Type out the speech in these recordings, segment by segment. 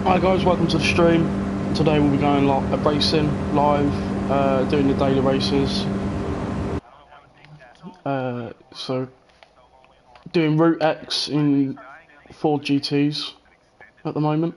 Hi guys, welcome to the stream. Today we'll be going racing live, doing the daily races. So doing Route X in Ford GTs at the moment.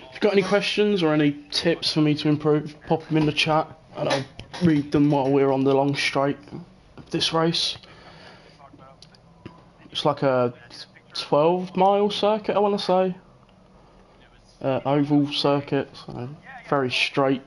If you've got any questions or any tips for me to improve, pop them in the chat and I'll read them while we're on the long straight of this race. It's like a 12-mile circuit, I want to say. Oval circuit, so very straight.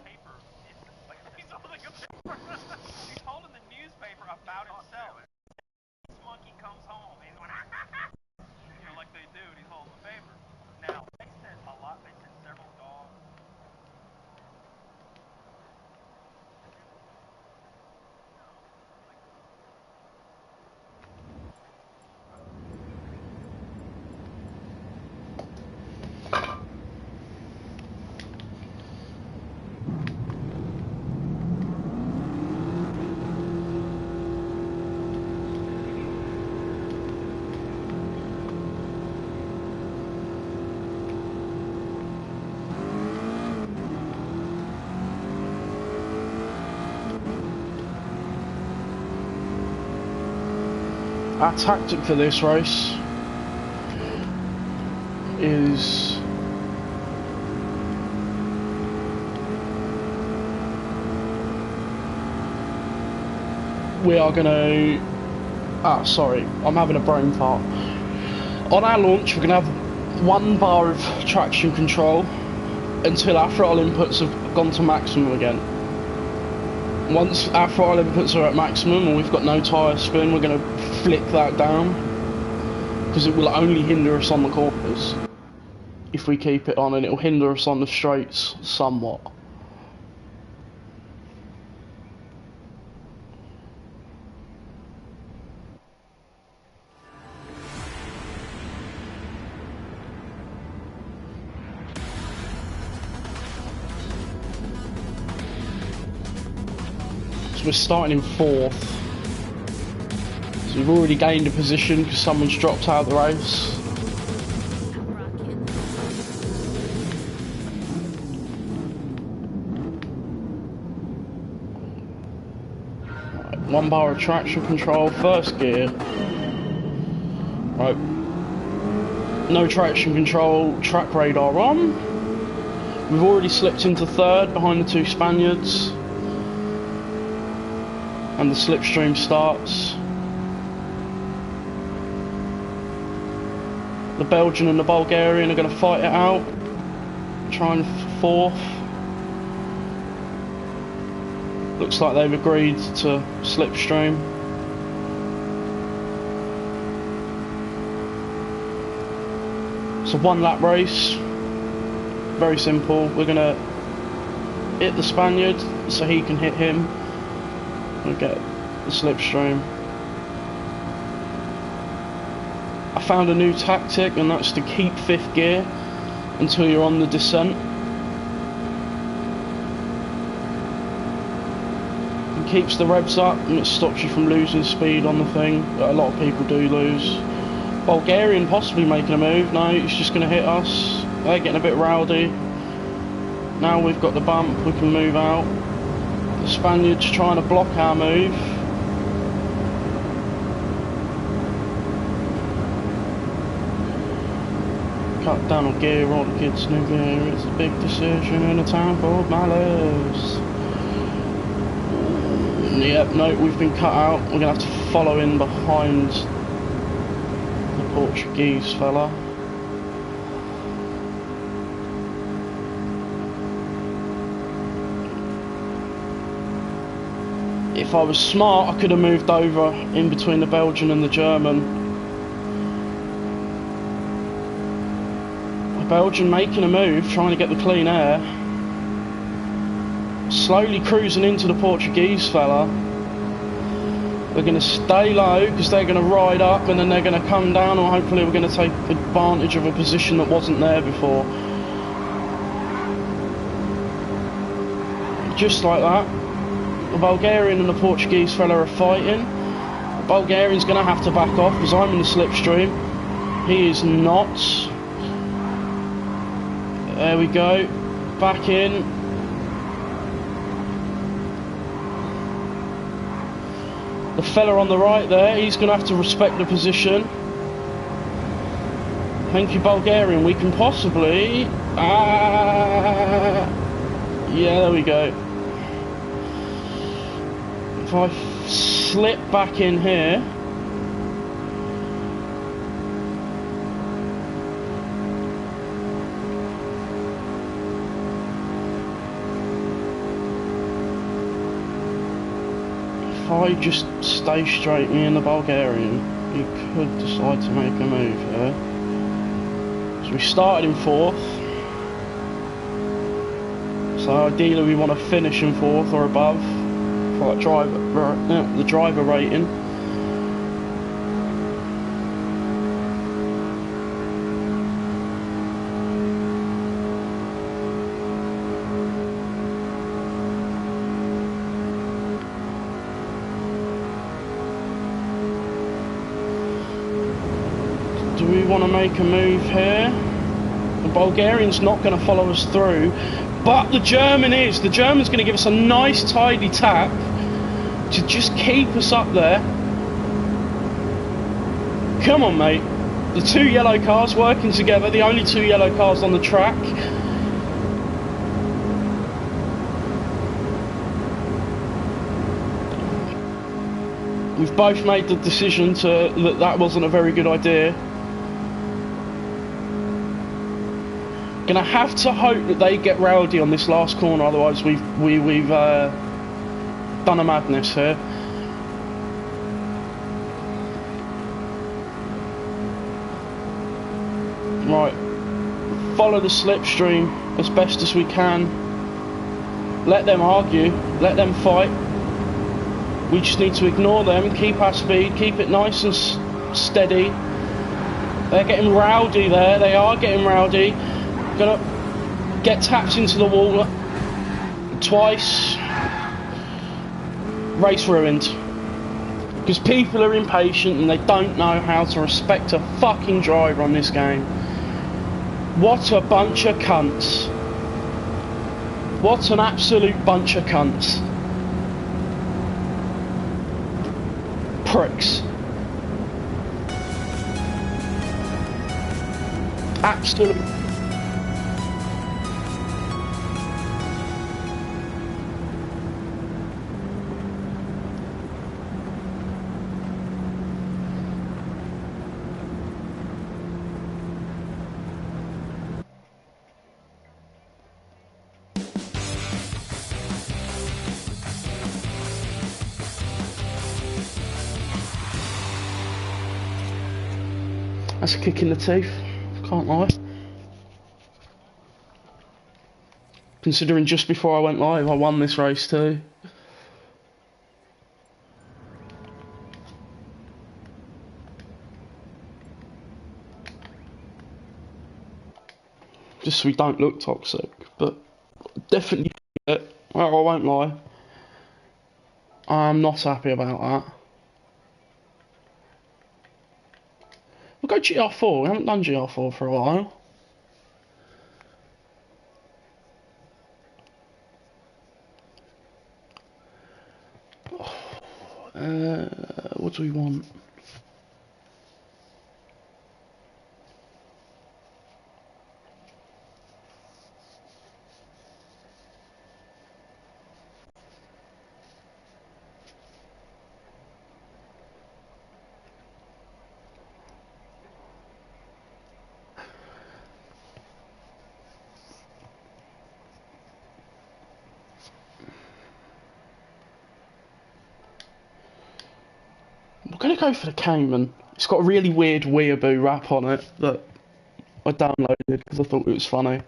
Our tactic for this race is we are going to... sorry, I'm having a brain fart. On our launch we're going to have 1 bar of traction control until our throttle inputs have gone to maximum again. Once our throttle inputs are at maximum and we've got no tyre spin, we're going to flick that down because it will only hinder us on the corners if we keep it on, and it will hinder us on the straights somewhat. So we're starting in 4th. So we've already gained a position because someone's dropped out of the race. Right, 1 bar of traction control, first gear. Right. No traction control, track radar on. We've already slipped into 3rd behind the 2 Spaniards. And the slipstream starts. The Belgian and the Bulgarian are going to fight it out. Trying 4th. Looks like they've agreed to slipstream. It's a 1 lap race. Very simple. We're going to hit the Spaniard so he can hit him. We'll get the slipstream. I found a new tactic, and that's to keep 5th gear until you're on the descent. It keeps the revs up and it stops you from losing speed on the thing, but a lot of people do lose. Bulgarian possibly making a move. No, he's just going to hit us. They're getting a bit rowdy. Now we've got the bump, we can move out. The Spaniards trying to block our move. Cut down on gear, all the kids new gear. It's a big decision in a town called Mallows. Yep, no, we've been cut out. We're going to have to follow in behind the Portuguese fella. If I was smart, I could have moved over in between the Belgian and the German. The Belgian making a move, trying to get the clean air. Slowly cruising into the Portuguese fella. They're going to stay low because they're going to ride up and then they're going to come down, or hopefully we're going to take advantage of a position that wasn't there before. Just like that. The Bulgarian and the Portuguese fella are fighting. The Bulgarian's going to have to back off because I'm in the slipstream. He is not. There we go. Back in. The fella on the right there, he's going to have to respect the position. Thank you, Bulgarian. We can possibly... yeah, there we go. If I slip back in here... If I just stay straight, me and the Bulgarian, he could decide to make a move here. So we started in 4th. So ideally we want to finish in 4th or above for that the driver rating. Do we want to make a move here? The Bulgarian's not going to follow us through, but the German is. The German's going to give us a nice tidy tap to just keep us up there. Come on, mate. The 2 yellow cars working together, the only 2 yellow cars on the track. We've both made the decision that wasn't a very good idea. Gonna have to hope that they get rowdy on this last corner, otherwise we've done a madness here. Right, follow the slipstream as best as we can. Let them argue, let them fight. We just need to ignore them, keep our speed, keep it nice and steady. They're getting rowdy there, they are getting rowdy. Gonna get tapped into the wall twice. Race ruined. Because people are impatient and they don't know how to respect a fucking driver on this game. What a bunch of cunts. What an absolute bunch of cunts. Pricks. Absolute. That's a kick in the teeth, can't lie. Considering just before I went live I won this race too. Just so we don't look toxic, but definitely it. Well, I won't lie. I'm not happy about that. We'll go GR4, we haven't done GR4 for a while. What do we want? gonna go for the Cayman. It's got a really weird weeaboo rap on it that I downloaded because I thought it was funny.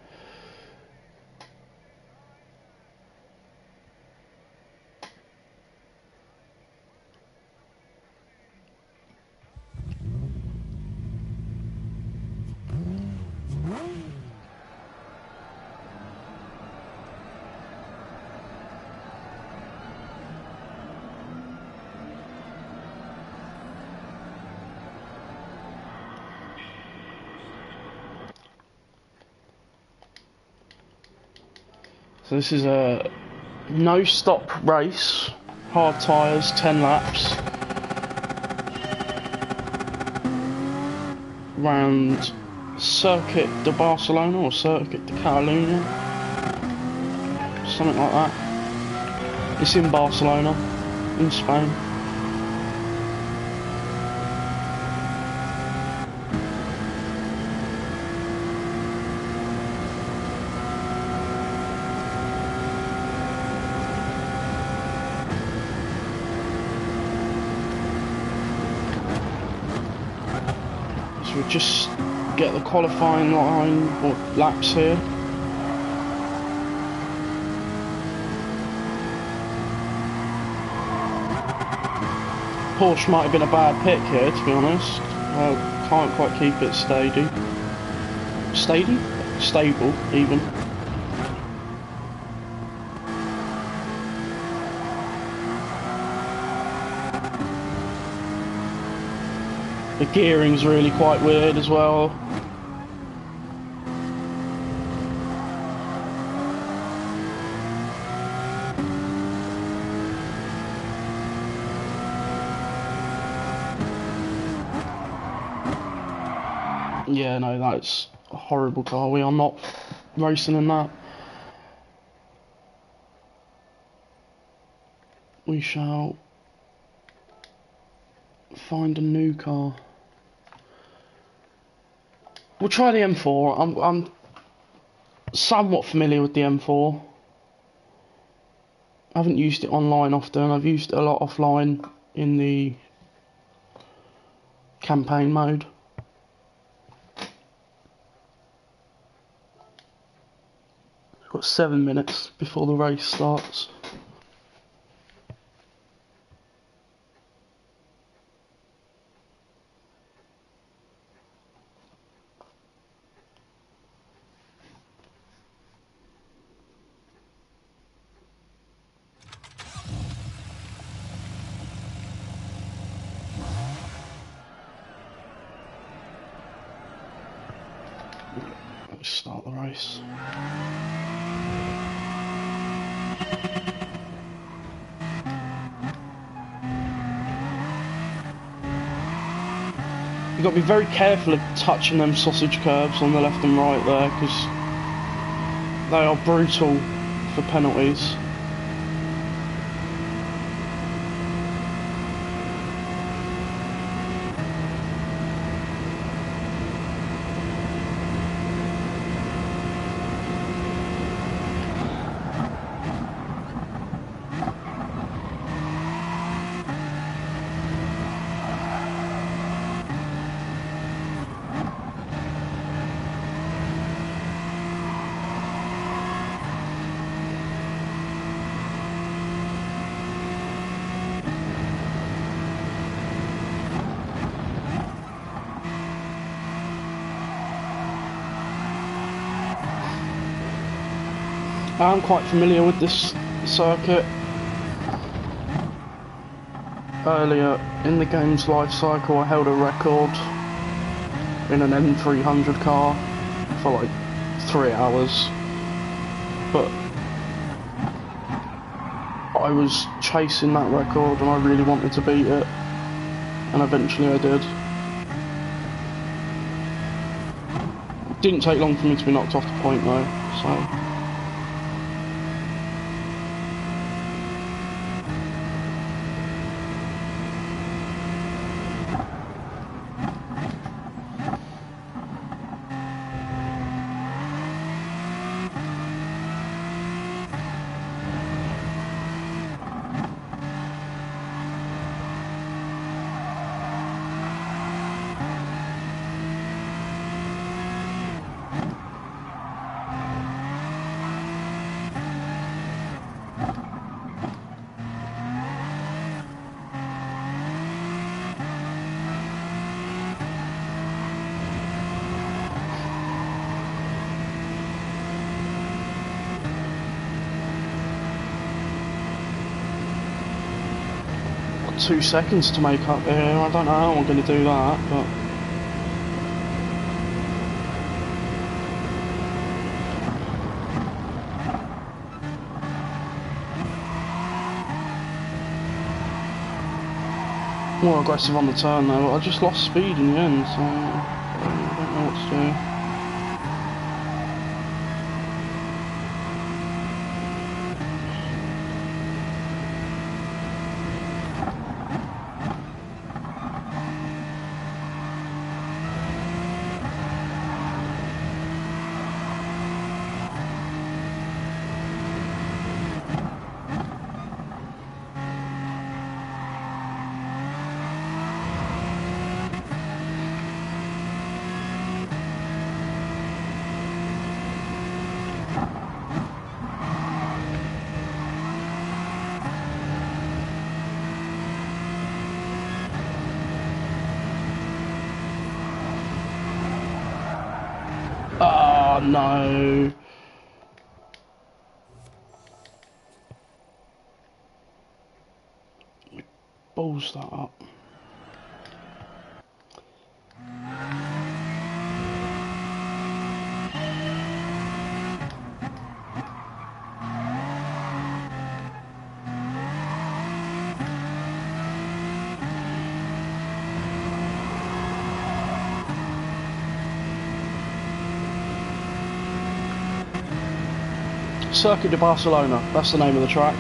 So this is a no-stop race, hard tyres, 10 laps, round Circuit de Barcelona or Circuit de Catalunya, something like that. It's in Barcelona, in Spain. So we'll just get the qualifying line or laps here. Porsche might have been a bad pick here, to be honest. Can't quite keep it steady. Stable, even. The gearing's really quite weird as well. Yeah, no, that's a horrible car. We are not racing in that. We shall find a new car. We'll try the M4. I'm somewhat familiar with the M4. I haven't used it online often. I've used it a lot offline in the campaign mode. We've got 7 minutes before the race starts. Let's start the race. You've got to be very careful of touching them sausage curbs on the left and right there, because they are brutal for penalties. I'm quite familiar with this circuit. Earlier in the game's life cycle I held a record in an M300 car for like 3 hours, but I was chasing that record and I really wanted to beat it, and eventually I did. It didn't take long for me to be knocked off the point though, so... 2 seconds to make up here. I don't know how I'm going to do that, but... More aggressive on the turn though, but I just lost speed in the end, so I don't know what to do. Oh no. Balls that up. Circuit de Barcelona, that's the name of the track.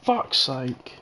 Fuck's sake.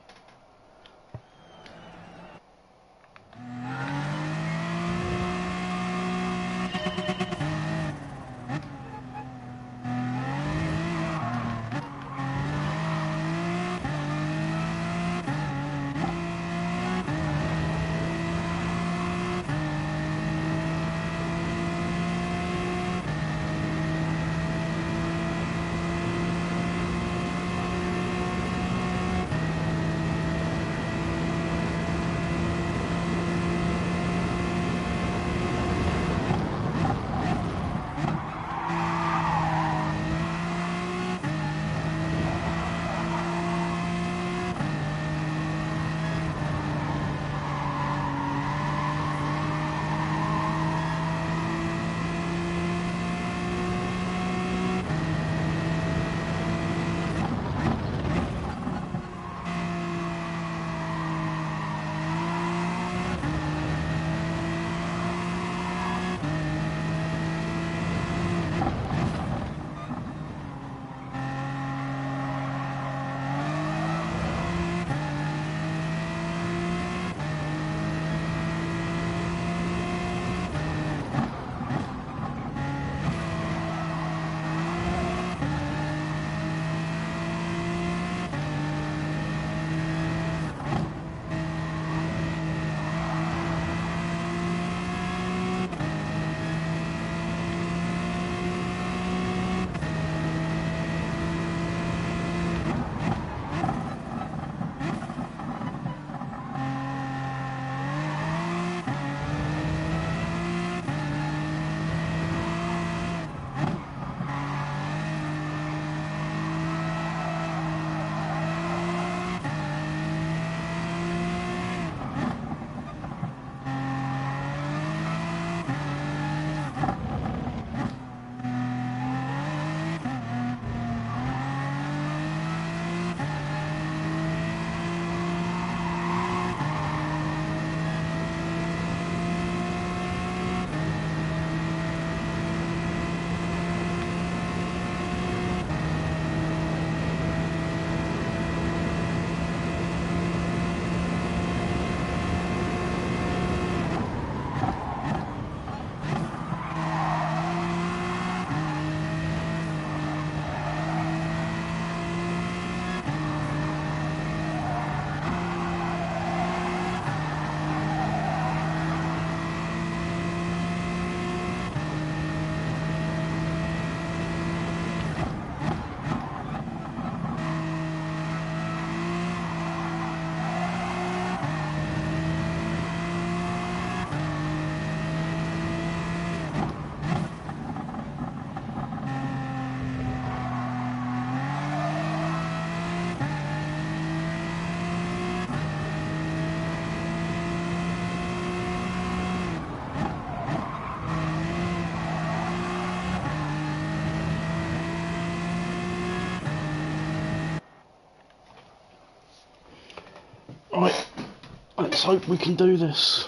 Let's hope we can do this.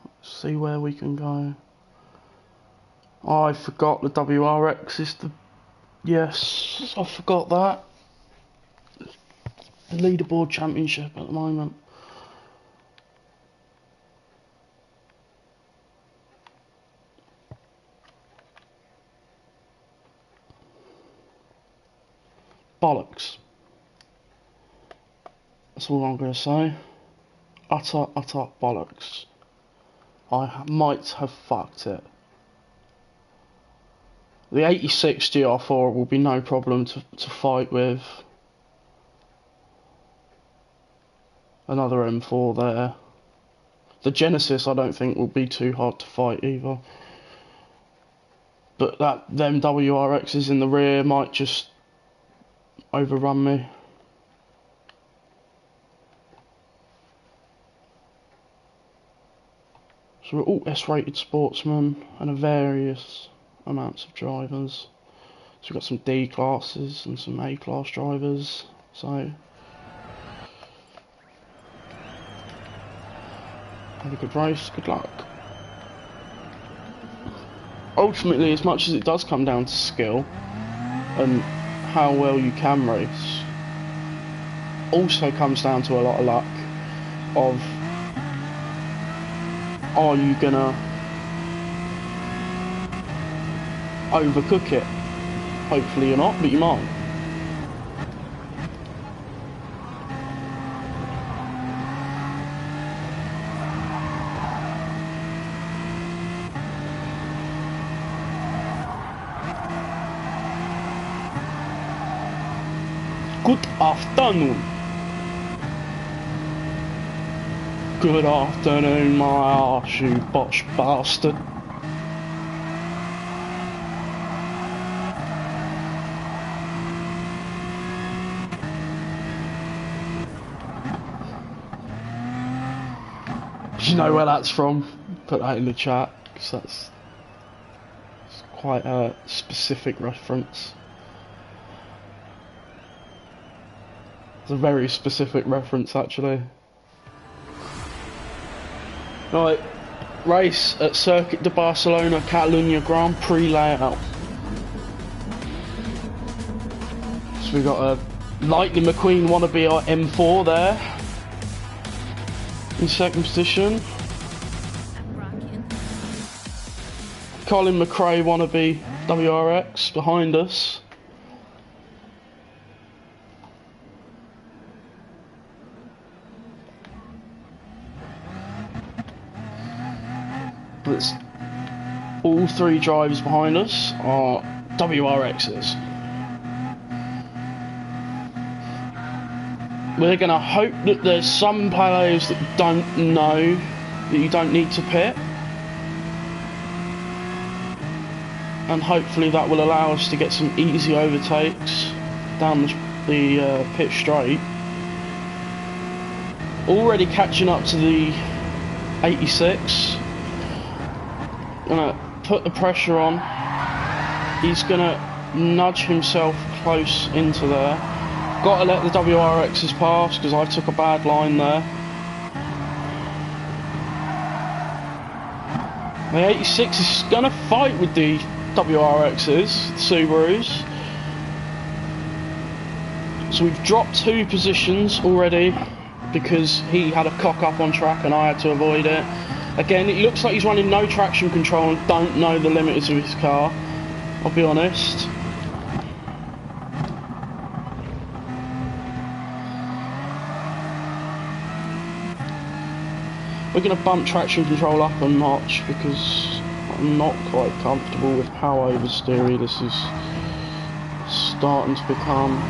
Let's see where we can go. Oh, I forgot the WRX is the... Yes, I forgot that. The leaderboard championship at the moment. Bollocks. That's all I'm going to say. Utter bollocks. I might have fucked it. The 86 GR4 will be no problem to fight with. Another M4 there. The Genesis I don't think will be too hard to fight either. But them WRXs in the rear might just overrun me. So we're all S-rated sportsmen and a various amounts of drivers. So we've got some D classes and some A class drivers. So have a good race, good luck. Ultimately, as much as it does come down to skill and how well you can race, also comes down to a lot of luck of, are you gonna overcook it? Hopefully you're not, but you might. Good afternoon. Good afternoon, my arse, you botch bastard. Do you know where that's from? Put that in the chat, because that's quite a specific reference. It's a very specific reference, actually. Right, race at Circuit de Barcelona, Catalunya Grand Prix layout. So we got a Lightning McQueen wannabe our M4 there in second position. Colin McRae wannabe WRX behind us. But all three drivers behind us are WRXs. We're going to hope that there's some players that don't know that you don't need to pit. And hopefully that will allow us to get some easy overtakes down the pit straight. Already catching up to the 86. Gonna put the pressure on. He's gonna nudge himself close into there. Gotta let the WRXs pass because I took a bad line there. The 86 is gonna fight with the WRXs, the Subarus. So we've dropped 2 positions already because he had a cock up on track and I had to avoid it. Again, it looks like he's running no traction control and don't know the limiters of his car, I'll be honest. We're going to bump traction control up a notch because I'm not quite comfortable with how oversteery this is starting to become.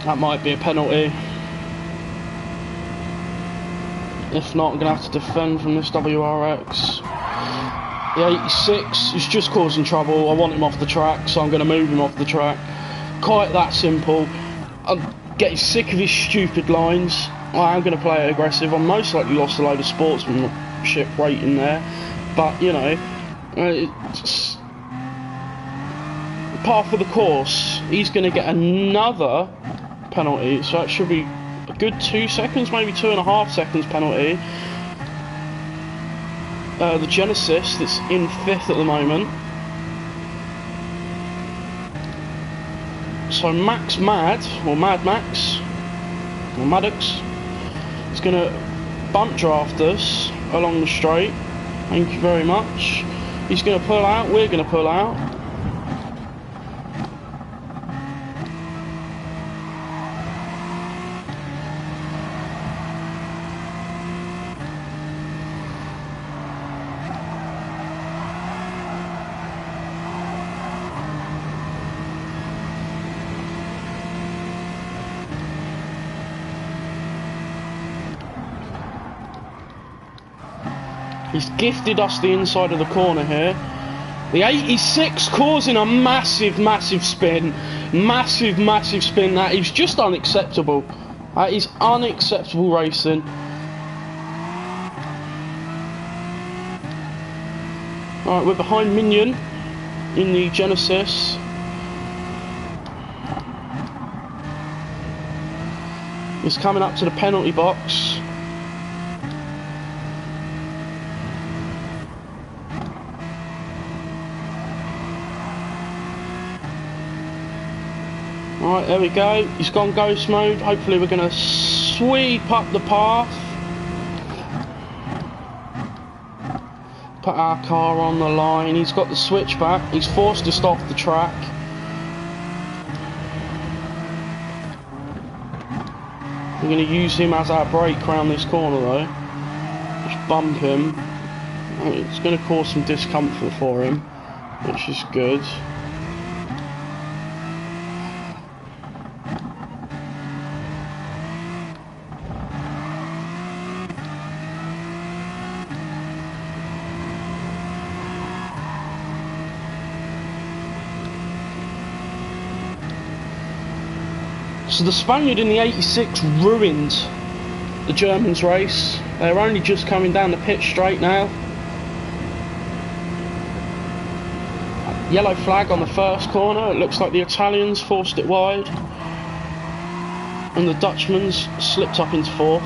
That might be a penalty. If not, I'm going to have to defend from this WRX. The 86 is just causing trouble. I want him off the track, so I'm going to move him off the track. Quite that simple. I'm getting sick of his stupid lines. I am going to play it aggressive. I most likely lost a load of sportsmanship rating there. But, you know, it's part of the course. He's going to get another penalty, so that should be a good 2 seconds, maybe 2.5 seconds penalty. The Genesis that's in 5th at the moment. So Max Mad, or Mad Max, or Maddox, is going to bump draft us along the straight. Thank you very much. He's going to pull out, we're going to pull out. He's gifted us the inside of the corner here. The 86 causing a massive, massive spin. Massive, massive spin. That is just unacceptable. That is unacceptable racing. Alright, we're behind Minion in the Genesis. He's coming up to the penalty box. Alright, there we go. He's gone ghost mode. Hopefully we're going to sweep up the path. Put our car on the line. He's got the switchback. He's forced us off the track. We're going to use him as our brake around this corner though. Just bump him. It's going to cause some discomfort for him, which is good. So the Spaniard in the 86 ruined the Germans' race. They're only just coming down the pit straight now. Yellow flag on the first corner. It looks like the Italians forced it wide. And the Dutchman's slipped up into 4th.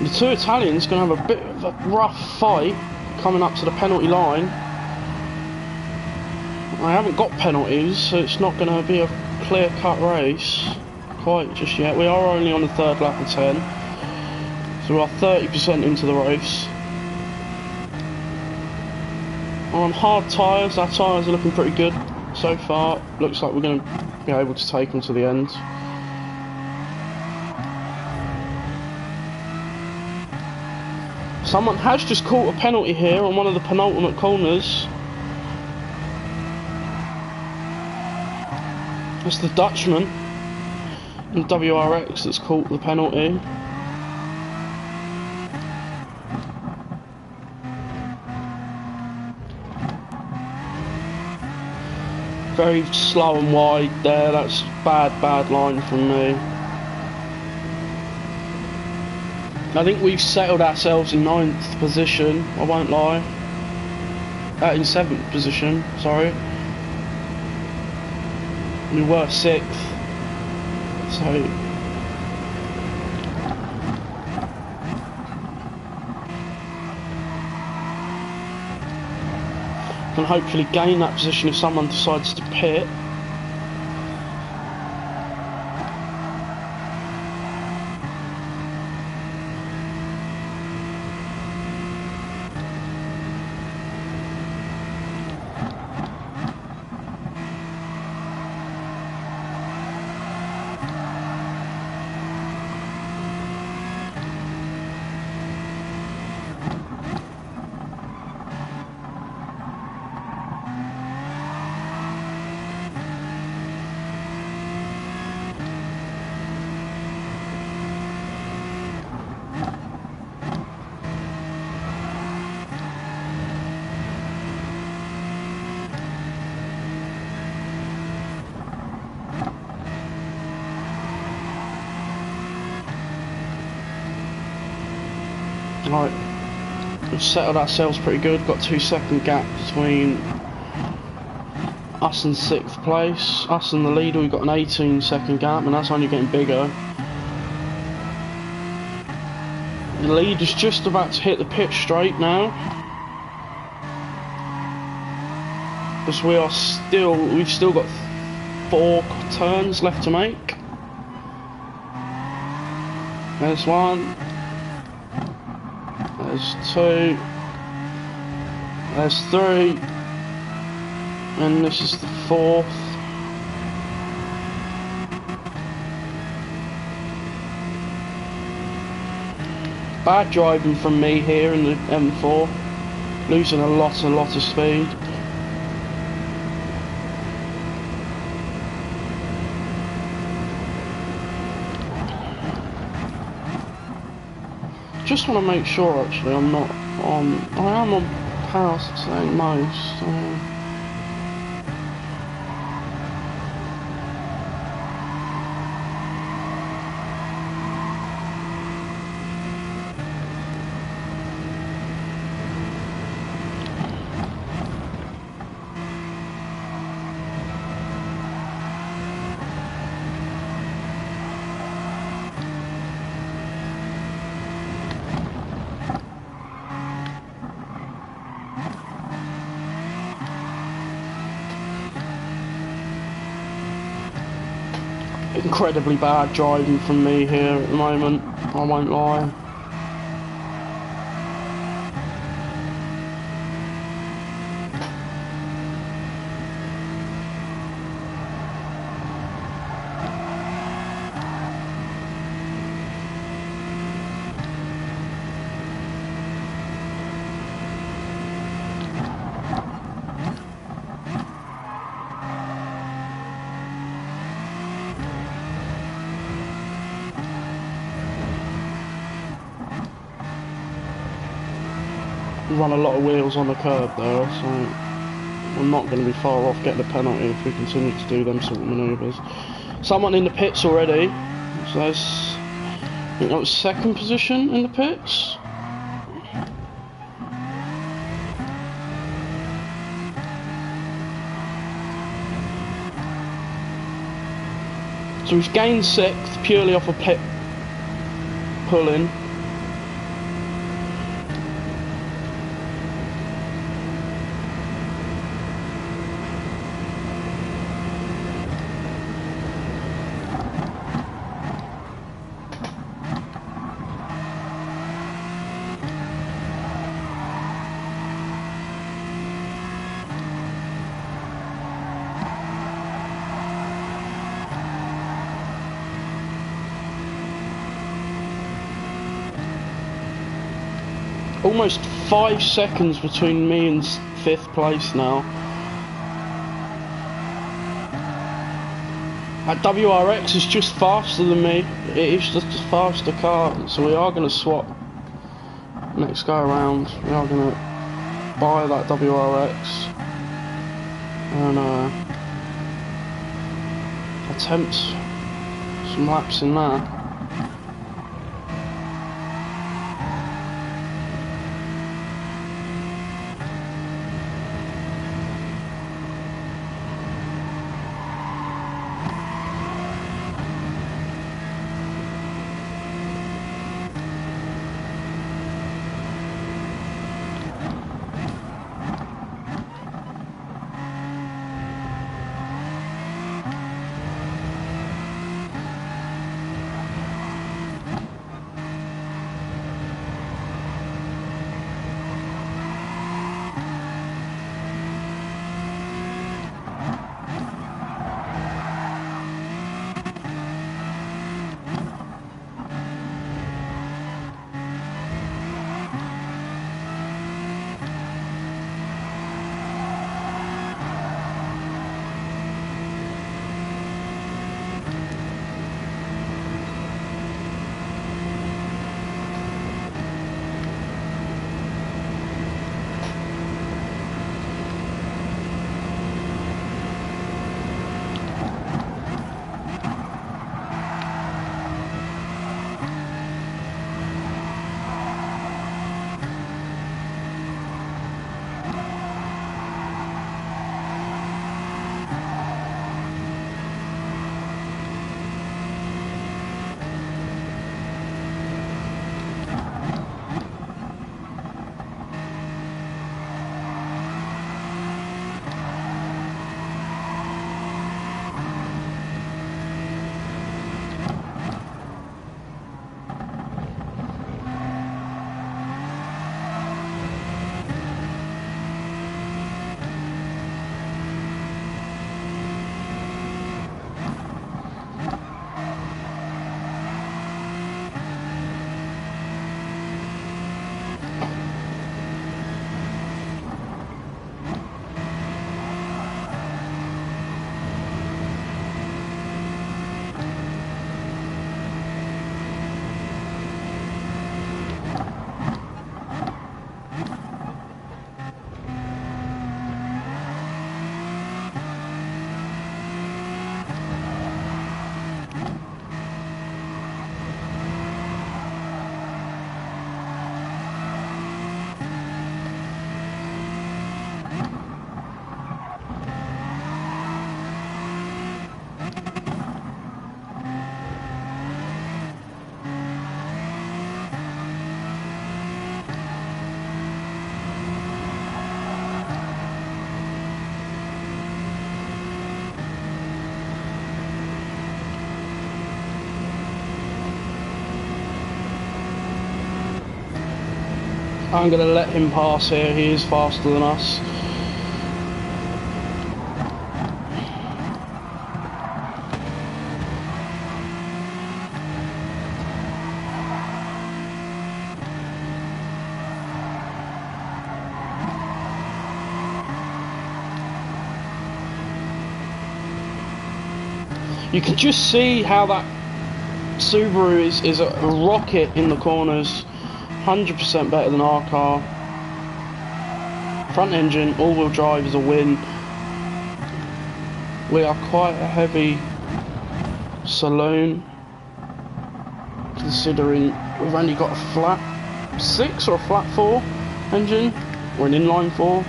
The two Italians going to have a bit of a rough fight coming up to the penalty line. I haven't got penalties, so it's not going to be a clear-cut race quite just yet. We are only on the 3rd lap of 10, so we are 30% into the race. We're on hard tyres. Our tyres are looking pretty good so far. Looks like we're going to be able to take them to the end. Someone has just caught a penalty here on one of the penultimate corners. That's the Dutchman in WRX that's caught the penalty. Very slow and wide there. That's bad line from me. I think we've settled ourselves in 9th position, I won't lie. In 7th position, sorry. We were 6th. So... can hopefully gain that position if someone decides to pit. Right, we've settled ourselves pretty good. Got 2-second gap between us and 6th place. Us and the leader, we've got an 18-second gap, and that's only getting bigger. The leader's just about to hit the pit straight now, because we've still got 4 turns left to make. There's 1. There's 2. There's 3. And this is the 4th. Bad driving from me here in the M4. Losing a lot of speed. Just want to make sure actually I'm not on. I am on power saying most. Incredibly bad driving from me here at the moment, I won't lie. Run a lot of wheels on the curb there, so we're not going to be far off getting a penalty if we continue to do them sort of manoeuvres. Someone in the pits already, so there's, I think that was 2nd position in the pits. So we've gained 6th purely off a pit pull-in. Almost 5 seconds between me and 5th place now. That WRX is just faster than me. It is just a faster car, so we are going to swap next go around. We are going to buy that WRX and attempt some laps in that. I'm going to let him pass here. He is faster than us. You can just see how that Subaru is a rocket in the corners. 100% better than our car. Front engine, all-wheel drive is a win. We are quite a heavy saloon, considering we've only got a flat 6 or a flat 4 engine, or an inline 4.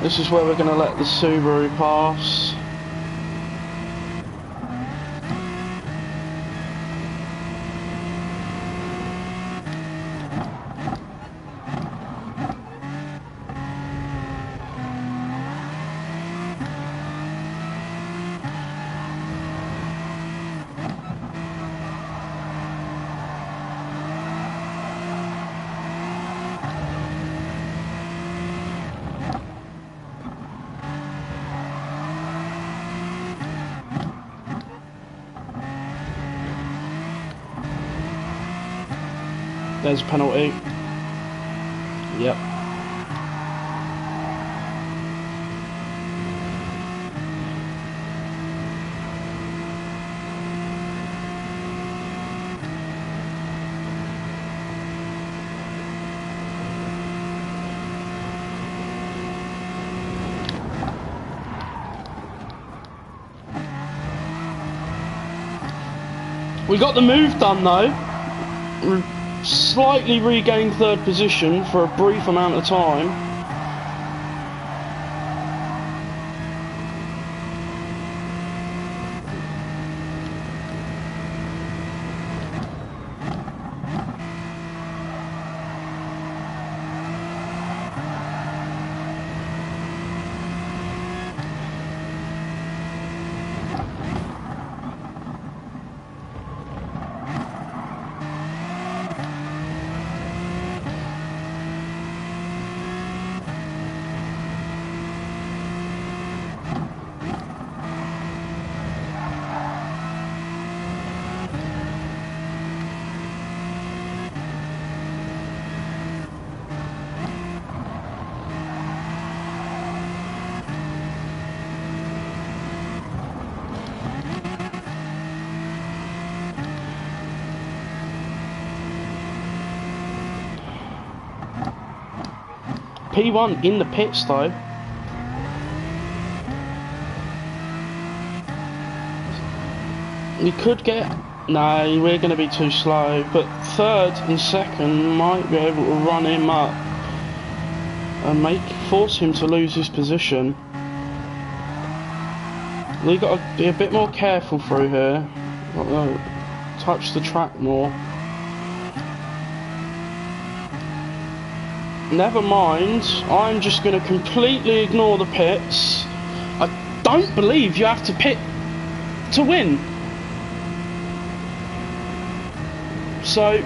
This is where we're going to let the Subaru pass. There's a penalty. Yep. We got the move done though. Slightly regained 3rd position for a brief amount of time. P1 in the pits though. We could get... No, we're going to be too slow. But 3rd and 2nd might be able to run him up and force him to lose his position. We've got to be a bit more careful through here. Got to touch the track more. Never mind, I'm just going to completely ignore the pits. I don't believe you have to pit to win. So,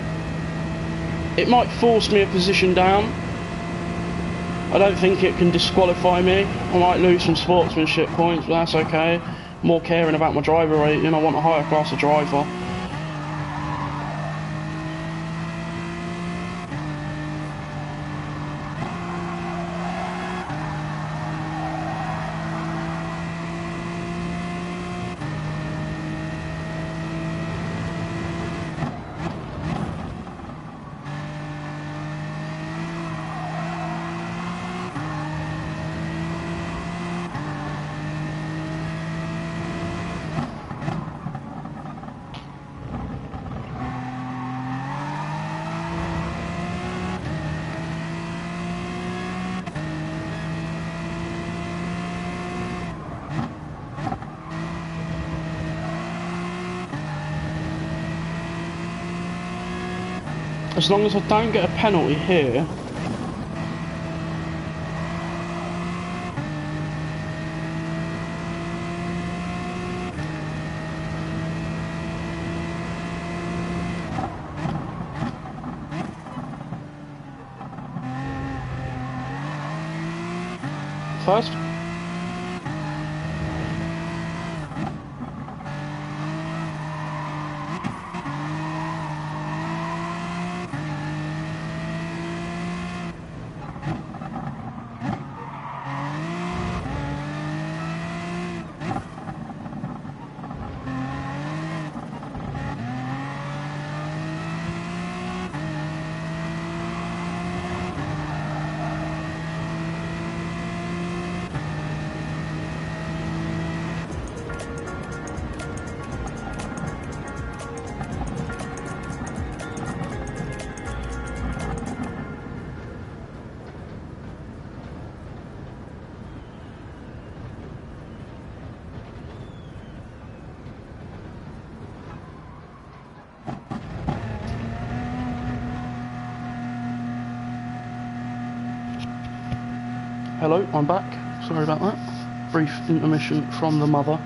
it might force me a position down. I don't think it can disqualify me. I might lose some sportsmanship points, but that's okay. More caring about my driver rating, I want a higher class of driver. As long as I don't get a penalty here, first. Hello, I'm back. Sorry about that. Brief intermission from the mother.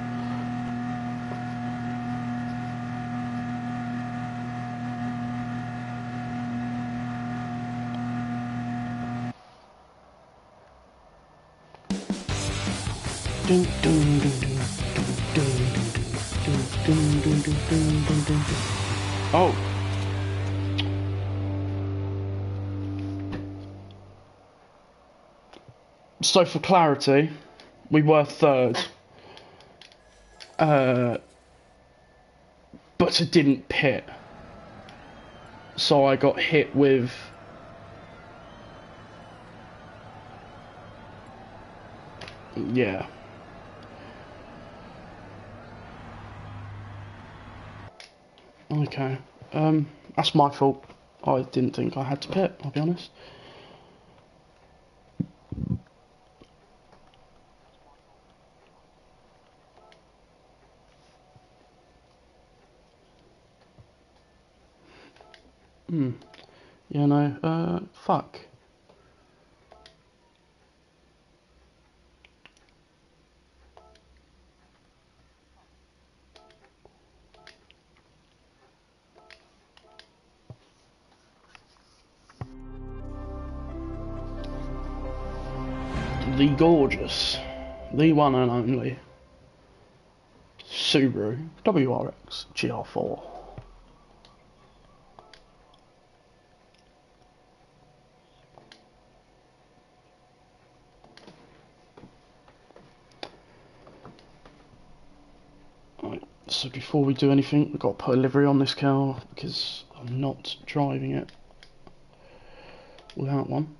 Oh. So for clarity, we were third. But it didn't pit. So I got hit with... Yeah. Okay. That's my fault. I didn't think I had to pit, I'll be honest. Yeah, no, fuck. The gorgeous, the one and only Subaru WRX GR4. Right, so before we do anything, we've got to put a livery on this car because I'm not driving it without one.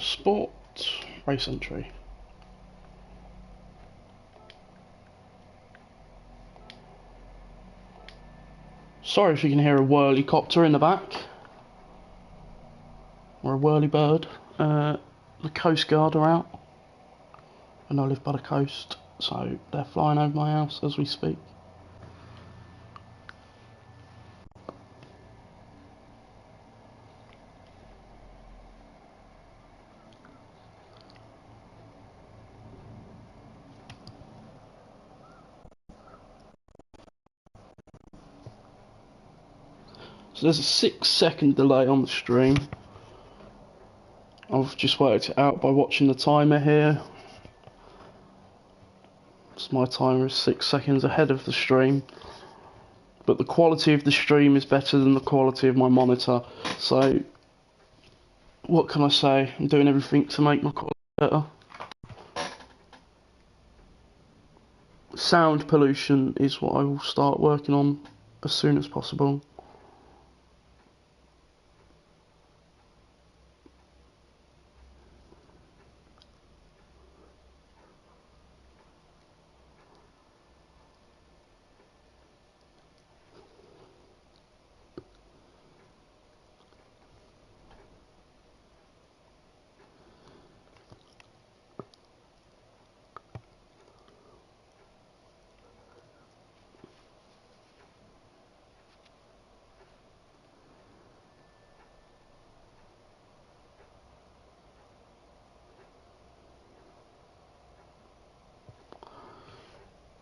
Sport race entry. Sorry if you can hear a whirly copter in the back. Or a whirly bird. The Coast Guard are out. And I live by the coast, so they're flying over my house as we speak. So there's a 6-second delay on the stream. I've just worked it out by watching the timer here. So my timer is 6 seconds ahead of the stream. But the quality of the stream is better than the quality of my monitor. So what can I say? I'm doing everything to make my quality better. Sound pollution is what I will start working on as soon as possible.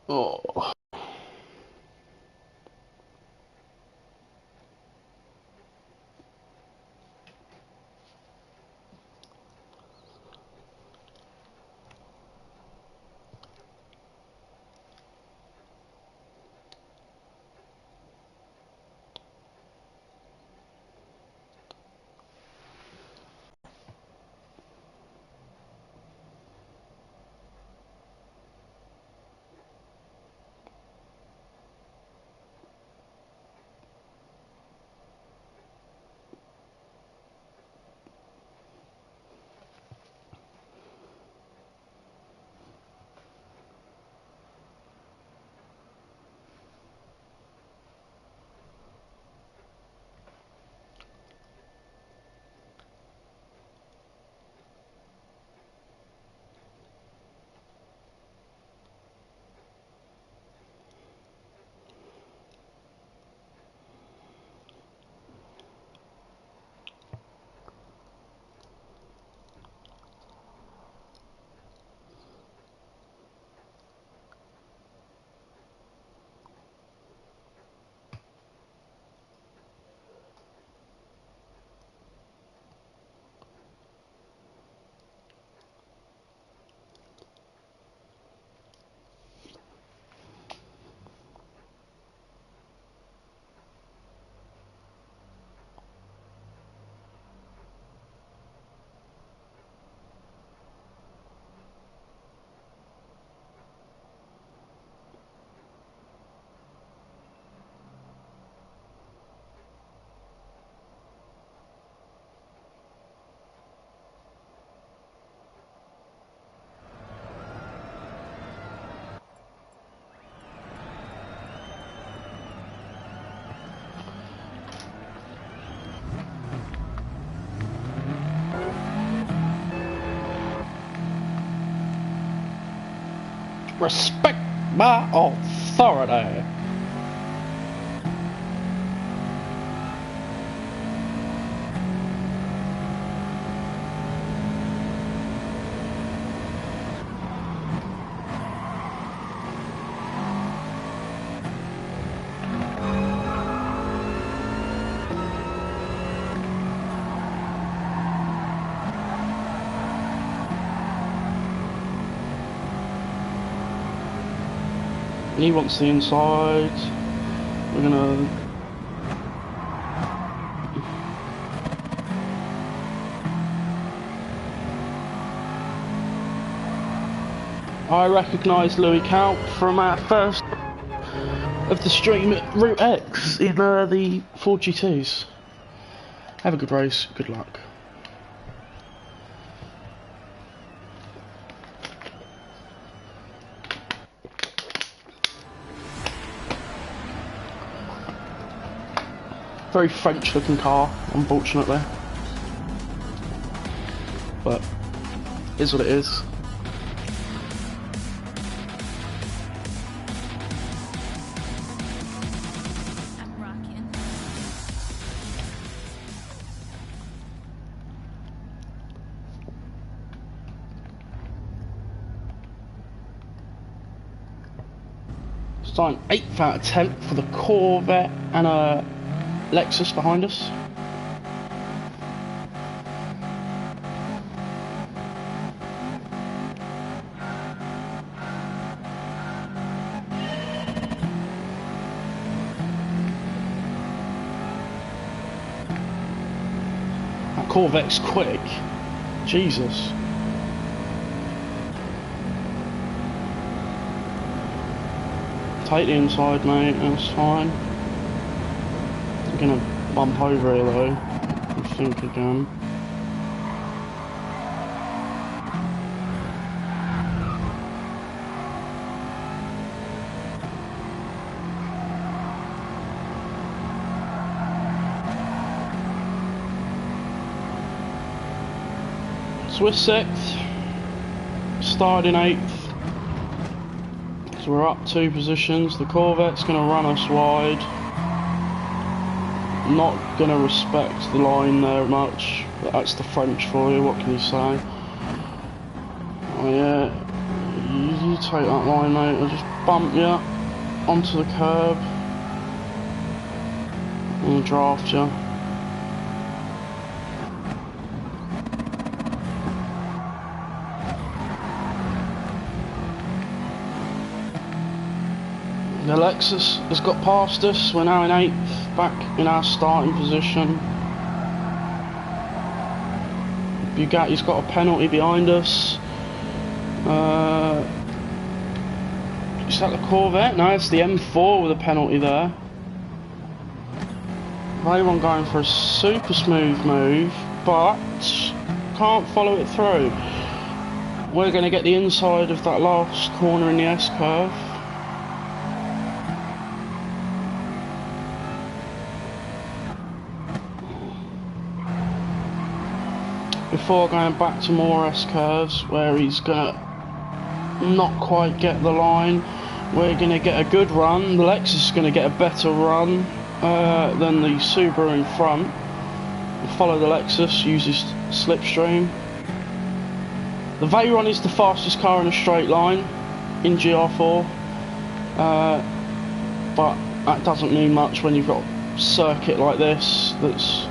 Oh. Respect my authority. He wants the inside. We're gonna... I recognise Louis Count from our first of the stream at Route X in the 4G2s. Have a good race, good luck. Very French looking car, unfortunately. But, is what it is. I'm rocking. Starting 8th out of 10th for the Corvette and a Lexus behind us. That Corvette's quick. Jesus. Take the inside, mate, that's fine. I'm gonna bump over here though, I think again. So we're 6th, started in 8th. So we're up 2 positions. The Corvette's going to run us wide. Not going to respect the line there much, but that's the French for you, what can you say? Oh yeah, you take that line, mate. I'll just bump you onto the curb and draft you. The Lexus has got past us, we're now in 8th, back in our starting position. Bugatti's got a penalty behind us. Is that the Corvette? No, it's the M4 with a penalty there. Veyron going for a super smooth move, but can't follow it through. We're going to get the inside of that last corner in the S-curve. Before going back to more S-curves where he's going to not quite get the line, we're going to get a good run. The Lexus is going to get a better run than the Subaru in front. We'll follow the Lexus, use his slipstream. The Veyron is the fastest car in a straight line in GR4, but that doesn't mean much when you've got a circuit like this that's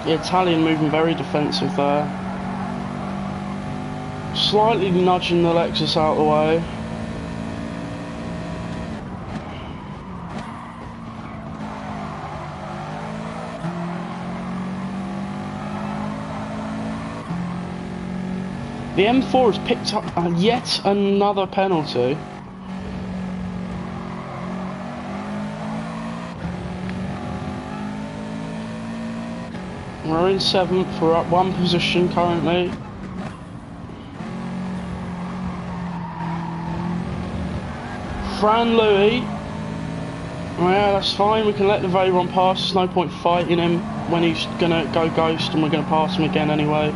the Italian moving very defensive there. Slightly nudging the Lexus out of the way. The M4 has picked up yet another penalty. We're in 7th, we're up 1 position currently. Fran Louis. Oh yeah, that's fine, we can let the Veyron pass, there's no point fighting him when he's gonna go ghost and we're gonna pass him again anyway.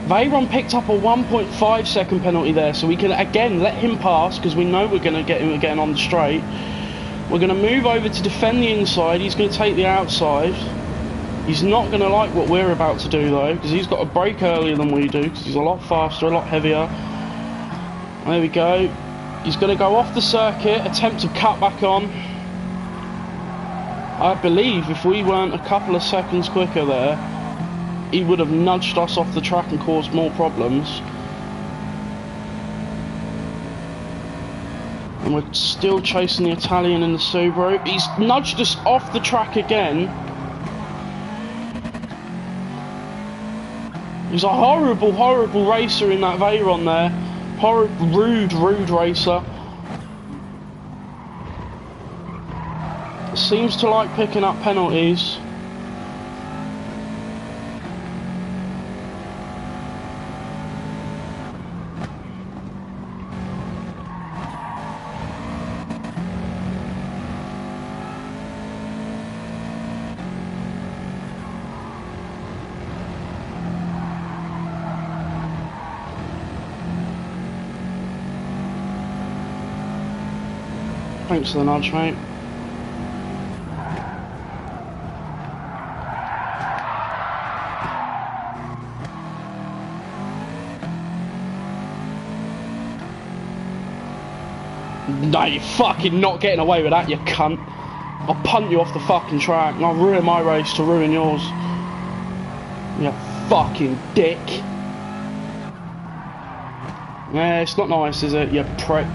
Veyron picked up a 1.5 second penalty there, so we can again let him pass because we know we're going to get him again on the straight. We're going to move over to defend the inside. He's going to take the outside. He's not going to like what we're about to do though, because he's got to brake earlier than we do because he's a lot faster, a lot heavier. There we go. He's going to go off the circuit, attempt to cut back on. I believe if we weren't a couple of seconds quicker there, he would have nudged us off the track and caused more problems. And we're still chasing the Italian in the Subaru. He's nudged us off the track again. He's a horrible, horrible racer in that Veyron there. Horrible, rude racer. Seems to like picking up penalties. Thanks for the nudge, mate. No, you're fucking not getting away with that, you cunt. I'll punt you off the fucking track and I'll ruin my race to ruin yours. You fucking dick. Yeah, it's not nice, is it, you prick?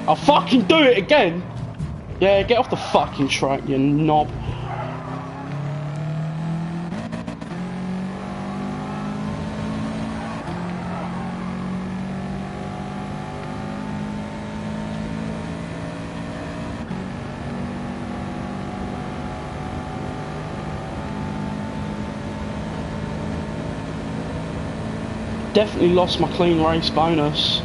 I'll fucking do it again! Yeah, get off the fucking track, you knob. Definitely lost my clean race bonus.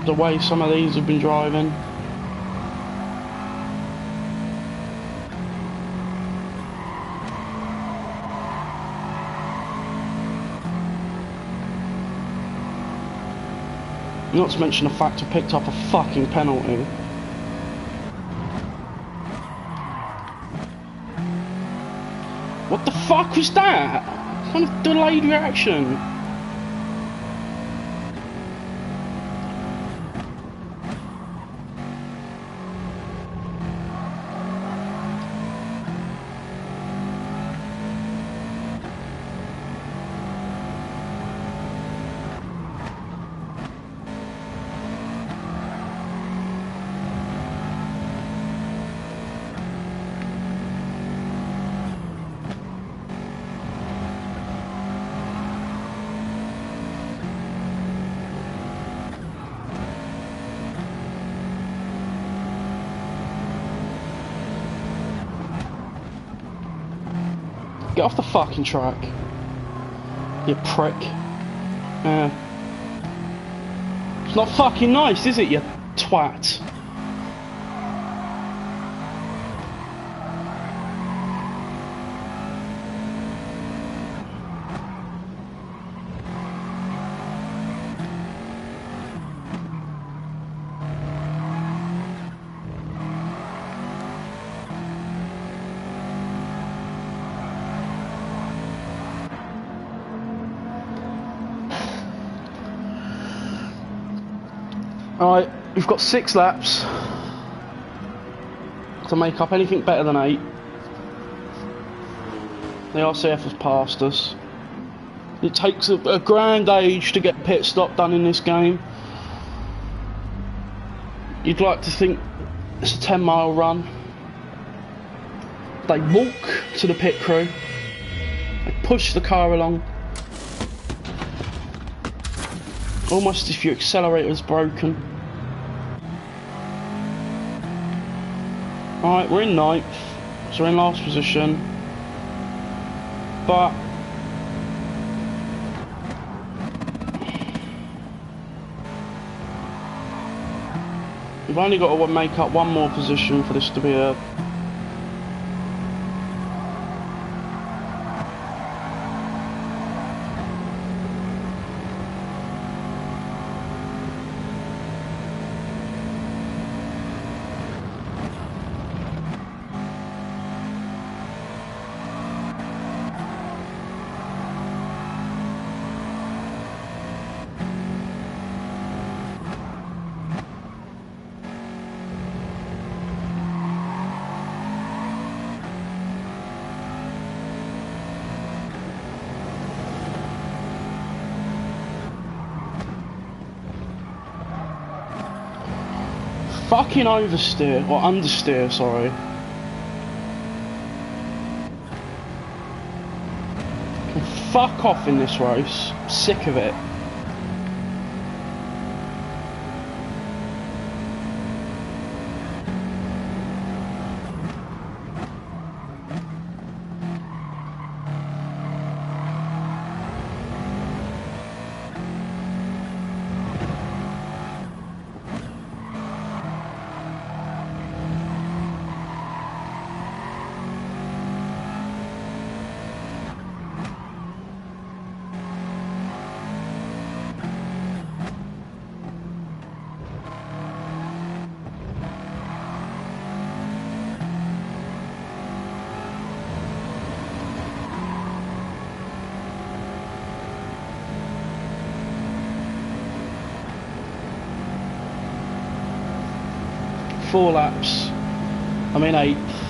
The way some of these have been driving. Not to mention the fact I picked up a fucking penalty. What the fuck was that? Kind of delayed reaction. Get off the fucking track. You prick. It's not fucking nice, is it, you twat? Alright, we've got 6 laps to make up anything better than 8. The RCF has passed us. It takes a grand age to get pit stop done in this game. You'd like to think it's a 10-mile run. They walk to the pit crew. They push the car along. Almost if your accelerator's broken. Alright, we're in 9th, so we're in last position. But we've only got to make up one more position for this to be a fucking oversteer, or understeer, sorry. Can fuck off in this race. I'm sick of it. 4 laps. I'm in 8th.